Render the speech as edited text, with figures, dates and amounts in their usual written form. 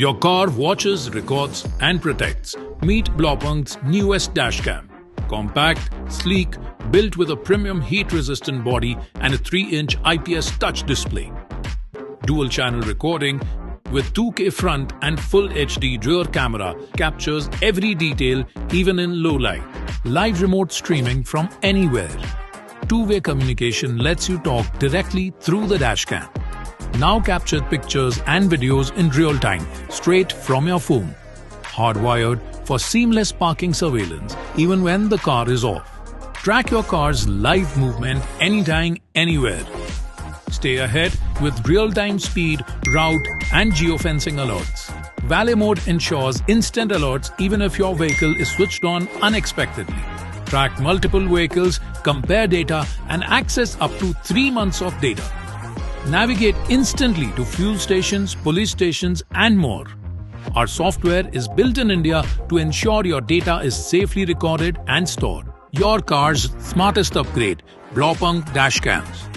Your car watches, records, and protects. Meet Blaupunkt's newest dashcam. Compact, sleek, built with a premium heat-resistant body and a 3-inch IPS touch display. Dual-channel recording with 2K front and full HD rear camera captures every detail even in low light. Live remote streaming from anywhere. Two-way communication lets you talk directly through the dashcam. Now capture pictures and videos in real time, straight from your phone. Hardwired for seamless parking surveillance even when the car is off. Track your car's live movement anytime, anywhere. Stay ahead with real-time speed, route, and geofencing alerts. Valet mode ensures instant alerts even if your vehicle is switched on unexpectedly. Track multiple vehicles, compare data, and access up to 3 months of data. Navigate instantly to fuel stations, police stations, and more. Our software is built in India to ensure your data is safely recorded and stored. Your car's smartest upgrade, Blaupunkt Dashcams.